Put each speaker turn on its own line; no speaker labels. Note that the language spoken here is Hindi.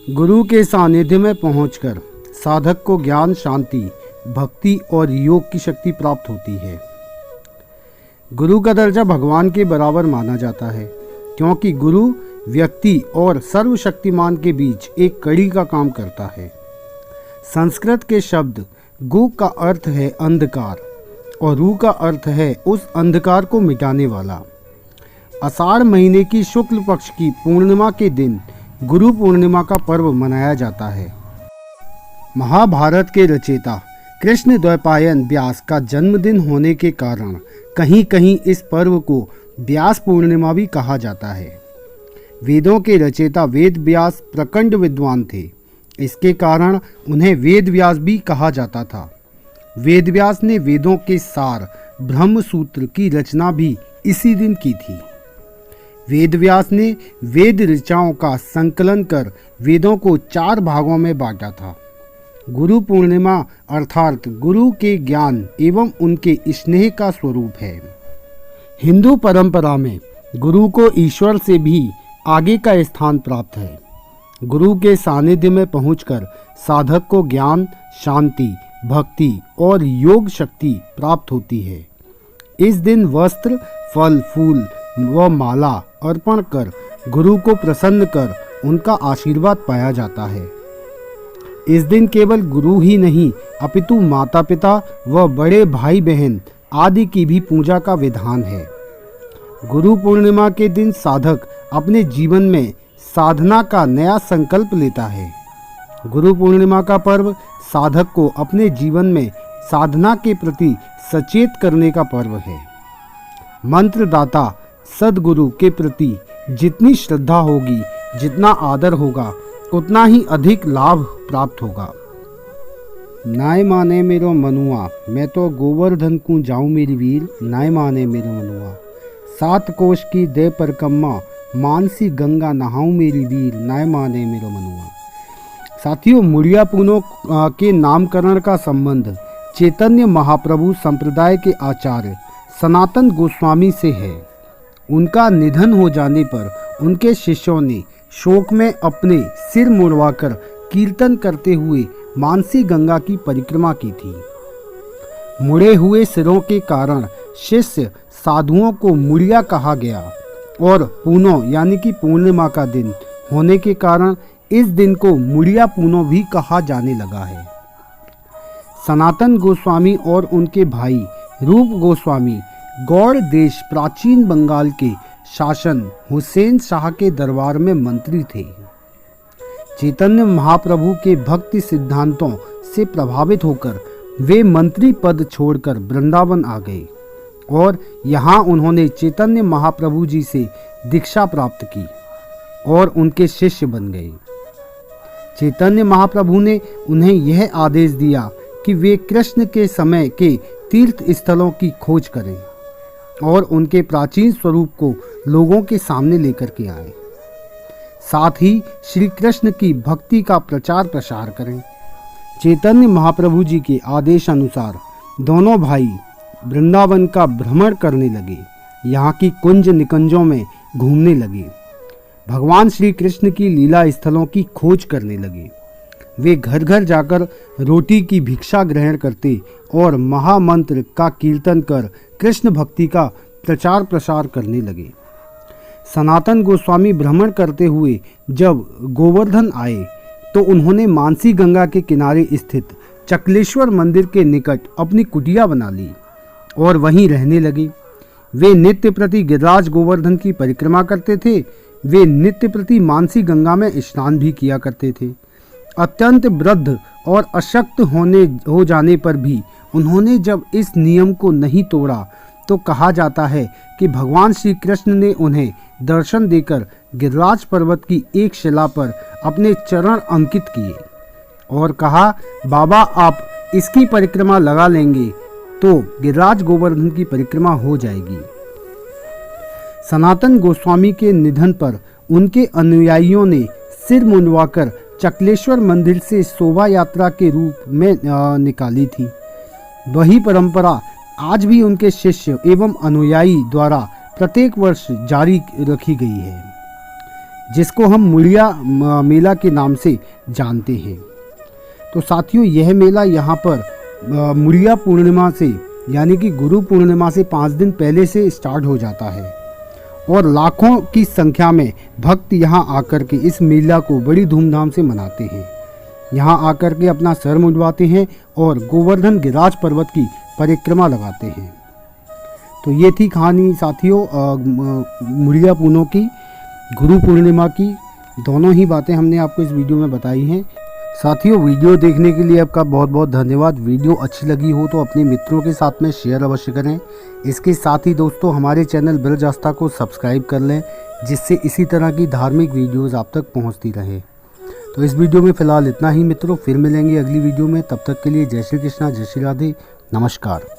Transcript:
गुरु के सानिध्य में पहुंचकर साधक को ज्ञान, शांति, भक्ति और योग की शक्ति प्राप्त होती है। गुरु का दर्जा भगवान के बराबर माना जाता है, क्योंकि गुरु व्यक्ति और सर्वशक्तिमान के बीच एक कड़ी का काम करता है। संस्कृत के शब्द गु का अर्थ है अंधकार और रू का अर्थ है उस अंधकार को मिटाने वाला। आषाढ़ महीने की शुक्ल पक्ष की पूर्णिमा के दिन गुरु पूर्णिमा का पर्व मनाया जाता है। महाभारत के रचयिता कृष्ण द्वैपायन व्यास का जन्मदिन होने के कारण कहीं कहीं इस पर्व को व्यास पूर्णिमा भी कहा जाता है। वेदों के रचयिता वेद व्यास प्रचंड विद्वान थे, इसके कारण उन्हें वेद व्यास भी कहा जाता था। वेद व्यास ने वेदों के सार ब्रह्म सूत्र की रचना भी इसी दिन की थी। वेद व्यास ने वेद ऋचाओं का संकलन कर वेदों को 4 भागों में बांटा था। गुरु पूर्णिमा अर्थात गुरु के ज्ञान एवं उनके स्नेह का स्वरूप है। हिंदू परंपरा में गुरु को ईश्वर से भी आगे का स्थान प्राप्त है। गुरु के सानिध्य में पहुंचकर साधक को ज्ञान, शांति, भक्ति और योग शक्ति प्राप्त होती है। इस दिन वस्त्र, फल, फूल व माला अर्पण कर गुरु को प्रसन्न कर उनका आशीर्वाद पाया जाता है। इस दिन केवल गुरु ही नहीं अपितु माता पिता व बड़े भाई बहन आदि की भी पूजा का विधान है। गुरु पूर्णिमा के दिन साधक अपने जीवन में साधना का नया संकल्प लेता है। गुरु पूर्णिमा का पर्व साधक को अपने जीवन में साधना के प्रति सचेत करने का पर्व है। मंत्रदाता सद्गुरु के प्रति जितनी श्रद्धा होगी, जितना आदर होगा, उतना ही अधिक लाभ प्राप्त होगा। नाय माने मेरो मनुआ, मैं तो गोवर्धन को जाऊं मेरी वीर, नाय माने मेरो मनुआ। 7 कोष की दे परकम्मा, मानसी गंगा नहाऊं मेरी वीर, नाय माने मेरो मनुआ। साथियों, मुड़िया पूनों के नामकरण का संबंध चैतन्य महाप्रभु संप्रदाय के आचार्य सनातन गोस्वामी से है। उनका निधन हो जाने पर उनके शिष्यों ने शोक में अपने सिर मुड़वाकर कीर्तन करते हुए मानसी गंगा की परिक्रमा की थी। मुड़े हुए सिरों के कारण शिष्य साधुओं को मुड़िया कहा गया और पूनो यानी कि पूर्णिमा का दिन होने के कारण इस दिन को मुड़िया पूनो भी कहा जाने लगा है। सनातन गोस्वामी और उनके भाई रूप गोस्वामी गौड़ देश प्राचीन बंगाल के शासन हुसैन शाह के दरबार में मंत्री थे। चैतन्य महाप्रभु के भक्ति सिद्धांतों से प्रभावित होकर वे मंत्री पद छोड़कर वृंदावन आ गए और यहाँ उन्होंने चैतन्य महाप्रभु जी से दीक्षा प्राप्त की और उनके शिष्य बन गए। चैतन्य महाप्रभु ने उन्हें यह आदेश दिया कि वे कृष्ण के समय के तीर्थ स्थलों की खोज करें और उनके प्राचीन स्वरूप को लोगों के सामने लेकर के आए। साथ ही श्री कृष्ण की भक्ति का प्रचार प्रसार करें। चैतन्य महाप्रभु जी के आदेश अनुसार दोनों भाई वृंदावन का भ्रमण करने लगे, यहाँ की कुंज निकुंजों में घूमने लगे, भगवान श्री कृष्ण की लीला स्थलों की खोज करने लगे। वे घर घर जाकर रोटी की भिक्षा ग्रहण करते और महामंत्र का कीर्तन कर कृष्ण भक्ति का प्रचार प्रसार करने लगे। सनातन गोस्वामी भ्रमण करते हुए जब गोवर्धन आए तो उन्होंने मानसी गंगा के किनारे स्थित चकलेश्वर मंदिर के निकट अपनी कुटिया बना ली और वहीं रहने लगे। वे नित्य प्रति गिरिराज गोवर्धन की परिक्रमा करते थे। वे नित्य प्रति मानसी गंगा में स्नान भी किया करते थे। अत्यंत वृद्ध और अशक्त हो जाने पर भी उन्होंने जब इस नियम को नहीं तोड़ा तो कहा जाता है कि भगवान श्री कृष्ण ने उन्हें दर्शन देकर गिरिराज पर्वत की एक शिला पर अपने चरण अंकित किए और कहा, बाबा आप इसकी परिक्रमा लगा लेंगे तो गिरिराज गोवर्धन की परिक्रमा हो जाएगी। सनातन गोस्वामी के निधन पर उनके अनुयायियों ने सिर मुंडवाकर चकलेश्वर मंदिर से शोभा यात्रा के रूप में निकाली थी। वही परंपरा आज भी उनके शिष्य एवं अनुयायी द्वारा प्रत्येक वर्ष जारी रखी गई है। जिसको हम मुड़िया मेला के नाम से जानते हैं। तो साथियों, यह मेला यहाँ पर मुड़िया पूर्णिमा से यानी कि गुरु पूर्णिमा से 5 दिन पहले से स्टार्ट हो जाता है और लाखों की संख्या में भक्त यहाँ आकर के इस मेला को बड़ी धूमधाम से मनाते हैं। यहाँ आकर के अपना सर मुंडवाते हैं और गोवर्धन गिरिराज पर्वत की परिक्रमा लगाते हैं। तो ये थी कहानी साथियों मुड़िया पूनों की, गुरु पूर्णिमा की। दोनों ही बातें हमने आपको इस वीडियो में बताई हैं। साथियों, वीडियो देखने के लिए आपका बहुत बहुत धन्यवाद। वीडियो अच्छी लगी हो तो अपने मित्रों के साथ में शेयर अवश्य करें। इसके साथ ही दोस्तों हमारे चैनल ब्रज आस्था को सब्सक्राइब कर लें, जिससे इसी तरह की धार्मिक वीडियोस आप तक पहुंचती रहे। तो इस वीडियो में फ़िलहाल इतना ही मित्रों, फिर मिलेंगे अगली वीडियो में। तब तक के लिए जय श्री कृष्णा, जय श्री राधे, नमस्कार।